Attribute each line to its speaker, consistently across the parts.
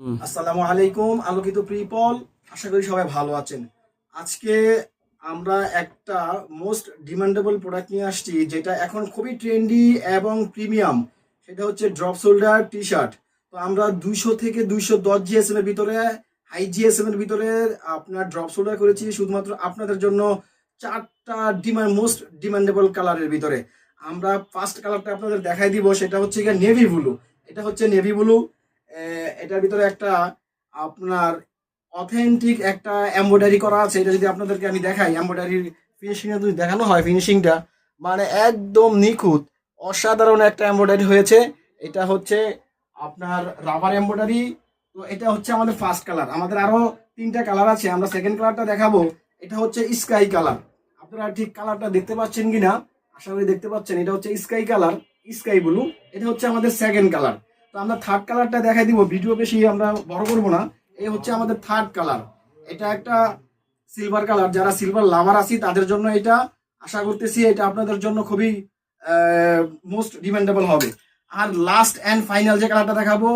Speaker 1: আসসালামু আলাইকুম আলোকিত পিপল, আশা করি সবাই ভালো আছেন। আজকে আমরা একটা মোস্ট ডিমান্ডেবল প্রোডাক্ট নিয়ে আসছি, যেটা এখন খুবই ট্রেন্ডি এবং প্রিমিয়াম। সেটা হচ্ছে ড্রপ শোল্ডার টি শার্ট। তো আমরা 200 থেকে 210 জিএসএম এর ভিতরে, হাই জিএসএম এর ভিতরে আপনার ড্রপ শোল্ডার করেছি শুধুমাত্র আপনাদের জন্য। চারটা মোস্ট ডিমান্ডেবল কালারের ভিতরে আমরা ফার্স্ট কালারটা আপনাদের দেখাই দিব, সেটা হচ্ছে নেভি ব্লু। এটা হচ্ছে নেভি ব্লু। এটার ভিতরে একটা আপনার অথেন্টিক একটা এমব্রয়ডারি করা আছে। এটা যদি আপনাদেরকে আমি দেখাই, এমব্রয়ডারির ফিনিশিংটা যদি দেখানো হয়, ফিনিশিংটা মানে একদম নিখুঁত, অসাধারণ একটা এমব্রয়ডারি হয়েছে। এটা হচ্ছে আপনার রাবার এমব্রয়ডারি। তো এটা হচ্ছে আমাদের ফার্স্ট কালার। আমাদের আরো তিনটা কালার আছে, আমরা সেকেন্ড কালারটা দেখাবো। এটা হচ্ছে স্কাই কালার। আপনারা ঠিক কালারটা দেখতে পাচ্ছেন কিনা, আশা করি দেখতে পাচ্ছেন। এটা হচ্ছে স্কাই কালার, স্কাই ব্লু। এটা হচ্ছে আমাদের সেকেন্ড কালার। তো আমরা থার্ড কালারটা দেখাই দিব, ভিডিও বেশি আমরা বড় করবো না। এই হচ্ছে আমাদের থার্ড কালার। এটা একটা সিলভার কালার। যারা সিলভার লাভার আছি তাদের জন্য এটা, আশা করতেছি এটা আপনাদের জন্য খুবই মোস্ট ডিমান্ডেবল হবে। আর লাস্ট অ্যান্ড ফাইনাল যে কালারটা দেখাবো,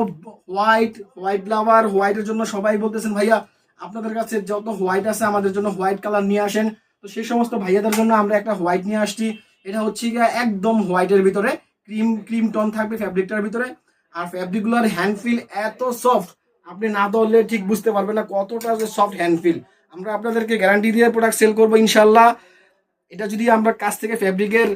Speaker 1: হোয়াইট লাভার। হোয়াইটের জন্য সবাই বলতেছেন ভাইয়া আপনাদের কাছে যত হোয়াইট আছে আমাদের জন্য হোয়াইট কালার নিয়ে আসেন। তো সেই সমস্ত ভাইয়াদের জন্য আমরা একটা হোয়াইট নিয়ে আসছি। এটা হচ্ছে একদম হোয়াইটের ভিতরে ক্রিম ক্রিম টোন থাকবে ফ্যাব্রিকটার ভিতরে। আর ফ্যাব্রিকগুলোর হ্যান্ড ফিল এত সফট, আপনি না ধরলে ঠিক বুঝতে পারবেন না কতটা যে সফট হ্যান্ড ফিল। আমরা আপনাদেরকে গ্যারান্টি দিয়ে প্রোডাক্ট সেল করবো ইনশাল্লাহ। এটা যদি আমরা কাছ থেকে ফ্যাব্রিকের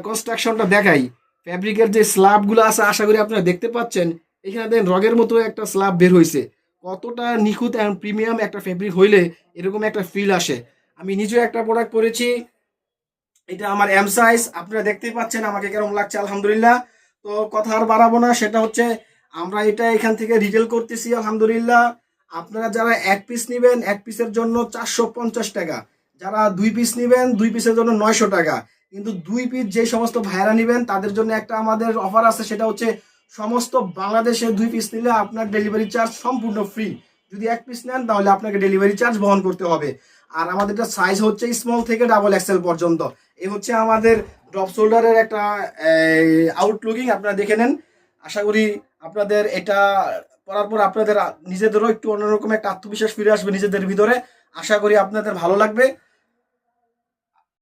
Speaker 1: কনস্ট্রাকশনটা দেখাই, ফ্যাব্রিকের যে স্ল্যাবগুলো আছে আশা করি আপনারা দেখতে পাচ্ছেন। এখানে দেখেন রগের মতো একটা স্ল্যাব বের হয়েছে। কতটা নিখুঁত এবং প্রিমিয়াম একটা ফ্যাব্রিক হইলে এরকম একটা ফিল আসে। আমি নিজেও একটা প্রোডাক্ট করেছি, এটা আমার এম সাইজ। আপনারা দেখতেই পাচ্ছেন আমাকে কেমন লাগছে, আলহামদুলিল্লাহ। তো কথা আর বাড়াবো না, সেটা হচ্ছে আমরা এটা এখান থেকে রিটেল করতেছি আলহামদুলিল্লাহ। আপনারা যারা এক পিস নেবেন, এক পিসের জন্য 450 টাকা। যারা 2 পিস নেবেন, 2 পিসের জন্য 900 টাকা। কিন্তু 2 পিস যে সমস্ত ভাইরা নেবেন তাদের জন্য একটা আমাদের অফার আছে, সেটা হচ্ছে সমস্ত বাংলাদেশে 2 পিস নিলে আপনার ডেলিভারি চার্জ সম্পূর্ণ ফ্রি। যদি 1 পিস নেন তাহলে আপনাকে ডেলিভারি চার্জ বহন করতে হবে। আর আমাদের সাইজ হচ্ছে স্মল থেকে ডাবল এক্সেল পর্যন্ত। এই হচ্ছে আমাদের ড্রপ শোল্ডারের একটা আউটলুকিং, আপনারা দেখে নেন। আশা করি আপনাদের এটা পরার পর আপনাদের নিজেদেরও একটু অন্যরকম একটা আত্মবিশ্বাস ফিরে আসবে নিজেদের ভিতরে। আশা করি আপনাদের ভালো লাগবে।